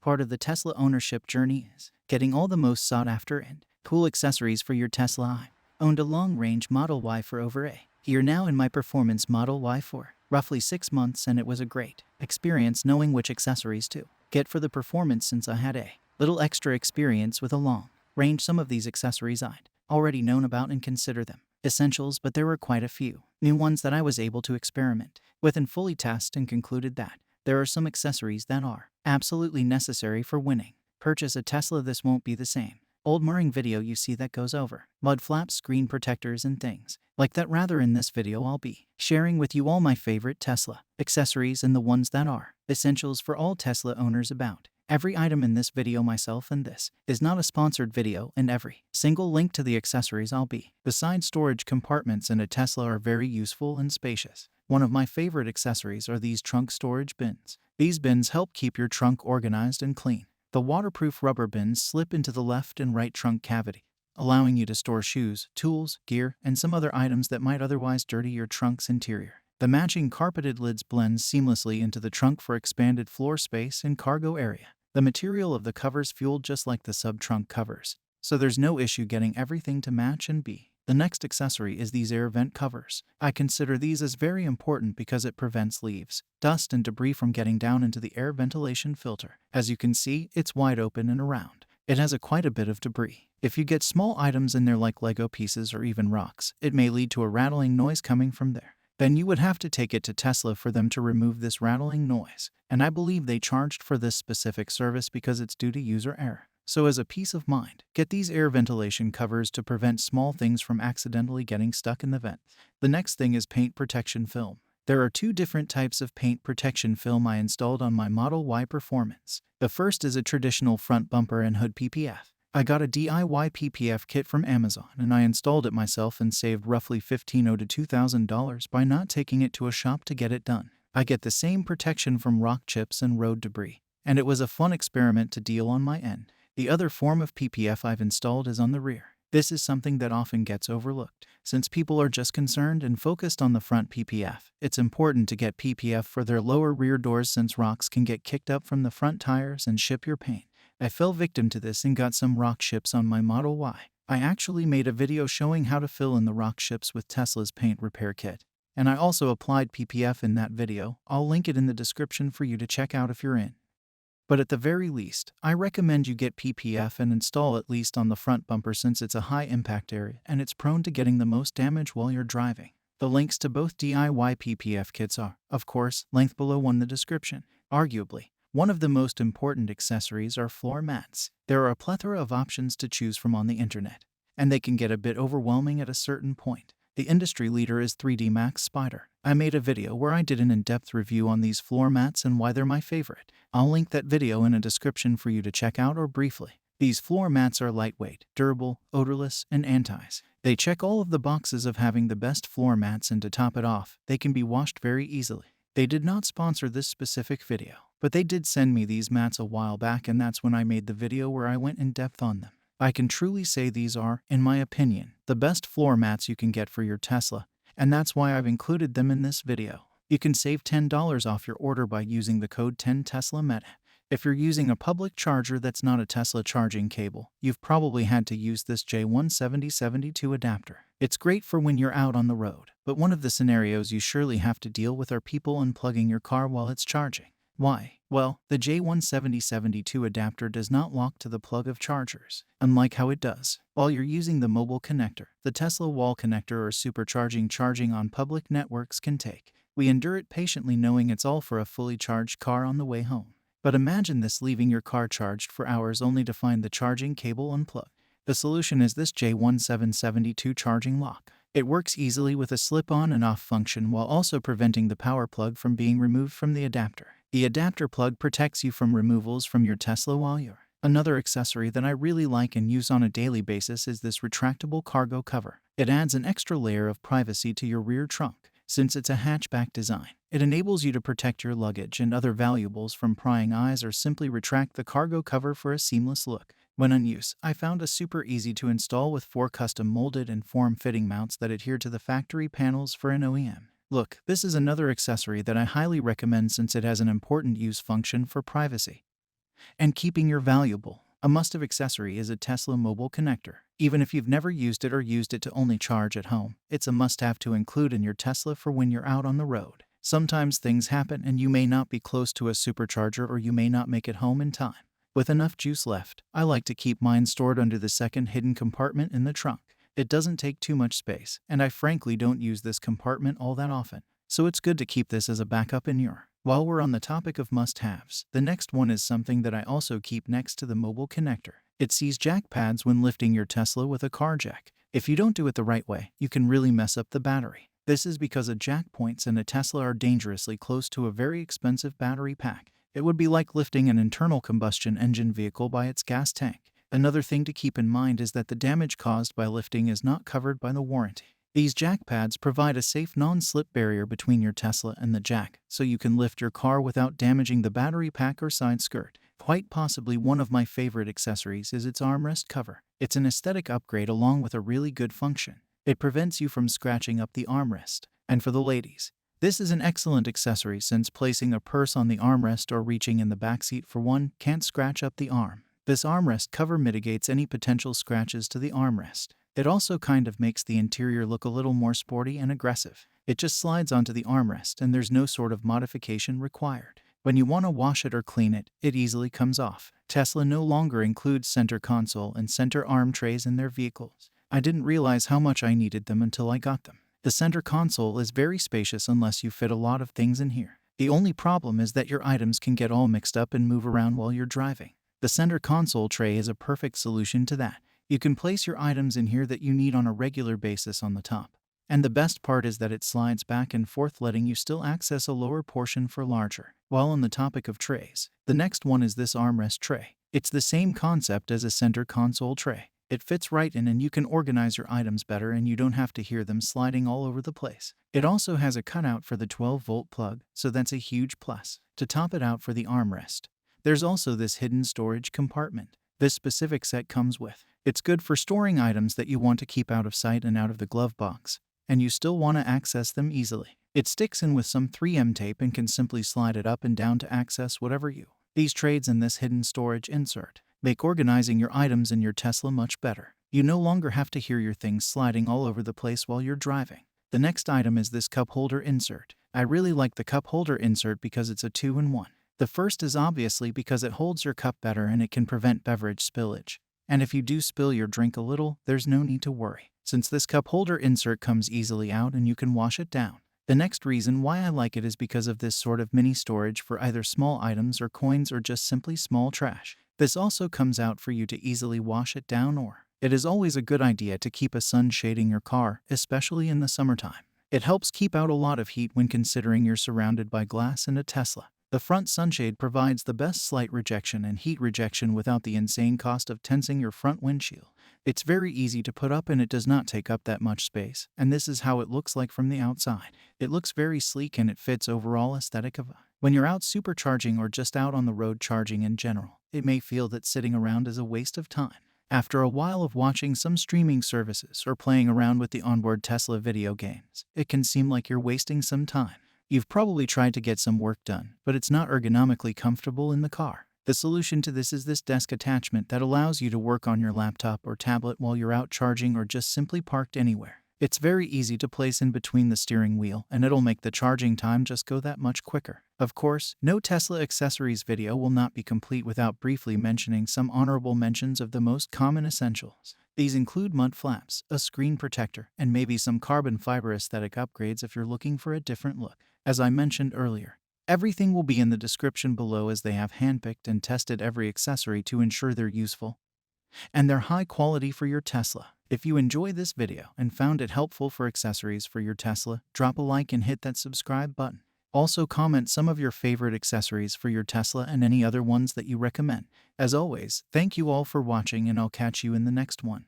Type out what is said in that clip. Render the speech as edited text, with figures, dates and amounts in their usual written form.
Part of the Tesla ownership journey is getting all the most sought-after and cool accessories for your Tesla. I owned a long-range Model Y for over a year now in my performance Model Y for roughly 6 months, and it was a great experience knowing which accessories to get for the performance since I had a little extra experience with a long range. Some of these accessories I'd already known about and consider them essentials, but there were quite a few new ones that I was able to experiment with and fully test, and concluded that there are some accessories that are absolutely necessary for winning. Purchase a Tesla. This won't be the same old Muring video you see that goes over mud flaps, screen protectors, and things like that. Rather, in this video I'll be sharing with you all my favorite Tesla accessories and the ones that are essentials for all Tesla owners about every item in this video myself, and this is not a sponsored video, and every single link to the accessories I'll be beside storage compartments in a Tesla are very useful and spacious. One of my favorite accessories are these trunk storage bins. These bins help keep your trunk organized and clean. The waterproof rubber bins slip into the left and right trunk cavity, allowing you to store shoes, tools, gear, and some other items that might otherwise dirty your trunk's interior. The matching carpeted lids blend seamlessly into the trunk for expanded floor space and cargo area. The material of the covers fueled just like the sub-trunk covers, so there's no issue getting everything to match and be. The next accessory is these air vent covers. I consider these as very important because it prevents leaves, dust, and debris from getting down into the air ventilation filter. As you can see, it's wide open and around it has quite a bit of debris. If you get small items in there like Lego pieces or even rocks, it may lead to a rattling noise coming from there. Then you would have to take it to Tesla for them to remove this rattling noise, and I believe they charged for this specific service because it's due to user error. So as a peace of mind, get these air ventilation covers to prevent small things from accidentally getting stuck in the vent. The next thing is paint protection film. There are 2 different types of paint protection film I installed on my Model Y Performance. The first is a traditional front bumper and hood PPF. I got a DIY PPF kit from Amazon, and I installed it myself and saved roughly $1,500 to $2,000 by not taking it to a shop to get it done. I get the same protection from rock chips and road debris, and it was a fun experiment to deal on my end. The other form of PPF I've installed is on the rear. This is something that often gets overlooked. Since people are just concerned and focused on the front PPF, it's important to get PPF for their lower rear doors since rocks can get kicked up from the front tires and chip your paint. I fell victim to this and got some rock chips on my Model Y. I actually made a video showing how to fill in the rock chips with Tesla's paint repair kit, and I also applied PPF in that video. I'll link it in the description for you to check out if you're in. But at the very least, I recommend you get PPF and install at least on the front bumper since it's a high impact area and it's prone to getting the most damage while you're driving. The links to both DIY PPF kits are, of course, linked below in the description. Arguably, one of the most important accessories are floor mats. There are a plethora of options to choose from on the internet, and they can get a bit overwhelming at a certain point. The industry leader is 3D Max Spider. I made a video where I did an in-depth review on these floor mats and why they're my favorite. I'll link that video in a description for you to check out or briefly. These floor mats are lightweight, durable, odorless, and antis. They check all of the boxes of having the best floor mats, and to top it off, they can be washed very easily. They did not sponsor this specific video, but they did send me these mats a while back, and that's when I made the video where I went in depth on them. I can truly say these are, in my opinion, the best floor mats you can get for your Tesla, and that's why I've included them in this video. You can save $10 off your order by using the code 10TESLAMETA. If you're using a public charger that's not a Tesla charging cable, you've probably had to use this J17072 adapter. It's great for when you're out on the road, but one of the scenarios you surely have to deal with are people unplugging your car while it's charging. Why? Well, the J17072 adapter does not lock to the plug of chargers, unlike how it does while you're using the mobile connector. The Tesla wall connector or supercharging charging on public networks can take. We endure it patiently knowing it's all for a fully charged car on the way home. But imagine this, leaving your car charged for hours only to find the charging cable unplugged. The solution is this J17072 charging lock. It works easily with a slip-on and off function while also preventing the power plug from being removed from the adapter. The adapter plug protects you from removals from your Tesla while you're. Another accessory that I really like and use on a daily basis is this retractable cargo cover. It adds an extra layer of privacy to your rear trunk. Since it's a hatchback design, it enables you to protect your luggage and other valuables from prying eyes, or simply retract the cargo cover for a seamless look. When in use, I found it super easy to install with 4 custom molded and form-fitting mounts that adhere to the factory panels for an OEM. Look, this is another accessory that I highly recommend since it has an important use function for privacy. And keeping your valuable. A must-have accessory is a Tesla mobile connector. Even if you've never used it or used it to only charge at home, it's a must-have to include in your Tesla for when you're out on the road. Sometimes things happen and you may not be close to a supercharger or you may not make it home in time. With enough juice left, I like to keep mine stored under the second hidden compartment in the trunk. It doesn't take too much space, and I frankly don't use this compartment all that often. So it's good to keep this as a backup in your. While we're on the topic of must-haves, the next one is something that I also keep next to the mobile connector. It sees jack pads when lifting your Tesla with a car jack. If you don't do it the right way, you can really mess up the battery. This is because a jack points in a Tesla are dangerously close to a very expensive battery pack. It would be like lifting an internal combustion engine vehicle by its gas tank. Another thing to keep in mind is that the damage caused by lifting is not covered by the warranty. These jack pads provide a safe non-slip barrier between your Tesla and the jack, so you can lift your car without damaging the battery pack or side skirt. Quite possibly one of my favorite accessories is its armrest cover. It's an aesthetic upgrade along with a really good function. It prevents you from scratching up the armrest. And for the ladies, this is an excellent accessory since placing a purse on the armrest or reaching in the backseat for one can't scratch up the arm. This armrest cover mitigates any potential scratches to the armrest. It also kind of makes the interior look a little more sporty and aggressive. It just slides onto the armrest and there's no sort of modification required. When you want to wash it or clean it, it easily comes off. Tesla no longer includes center console and center arm trays in their vehicles. I didn't realize how much I needed them until I got them. The center console is very spacious unless you fit a lot of things in here. The only problem is that your items can get all mixed up and move around while you're driving. The center console tray is a perfect solution to that. You can place your items in here that you need on a regular basis on the top. And the best part is that it slides back and forth, letting you still access a lower portion for larger. While on the topic of trays, the next one is this armrest tray. It's the same concept as a center console tray. It fits right in and you can organize your items better and you don't have to hear them sliding all over the place. It also has a cutout for the 12-volt plug, so that's a huge plus. To top it out for the armrest, there's also this hidden storage compartment. This specific set comes with. It's good for storing items that you want to keep out of sight and out of the glove box, and you still want to access them easily. It sticks in with some 3M tape and can simply slide it up and down to access whatever you. These trades in this hidden storage insert make organizing your items in your Tesla much better. You no longer have to hear your things sliding all over the place while you're driving. The next item is this cup holder insert. I really like the cup holder insert because it's a 2-in-1. The first is obviously because it holds your cup better and it can prevent beverage spillage. And if you do spill your drink a little, there's no need to worry, since this cup holder insert comes easily out and you can wash it down. The next reason why I like it is because of this sort of mini storage for either small items or coins or just simply small trash. This also comes out for you to easily wash it down, or it is always a good idea to keep a sunshade in your car, especially in the summertime. It helps keep out a lot of heat when considering you're surrounded by glass in a Tesla. The front sunshade provides the best slight rejection and heat rejection without the insane cost of tensing your front windshield. It's very easy to put up and it does not take up that much space, and this is how it looks like from the outside. It looks very sleek and it fits overall aesthetic of when you're out supercharging or just out on the road charging in general. It may feel that sitting around is a waste of time. After a while of watching some streaming services or playing around with the onboard Tesla video games, it can seem like you're wasting some time. You've probably tried to get some work done, but it's not ergonomically comfortable in the car. The solution to this is this desk attachment that allows you to work on your laptop or tablet while you're out charging or just simply parked anywhere. It's very easy to place in between the steering wheel, and it'll make the charging time just go that much quicker. Of course, no Tesla accessories video will not be complete without briefly mentioning some honorable mentions of the most common essentials. These include mud flaps, a screen protector, and maybe some carbon fiber aesthetic upgrades if you're looking for a different look. As I mentioned earlier, everything will be in the description below as they have handpicked and tested every accessory to ensure they're useful and they're high quality for your Tesla. If you enjoy this video and found it helpful for accessories for your Tesla, drop a like and hit that subscribe button. Also comment some of your favorite accessories for your Tesla and any other ones that you recommend. As always, thank you all for watching and I'll catch you in the next one.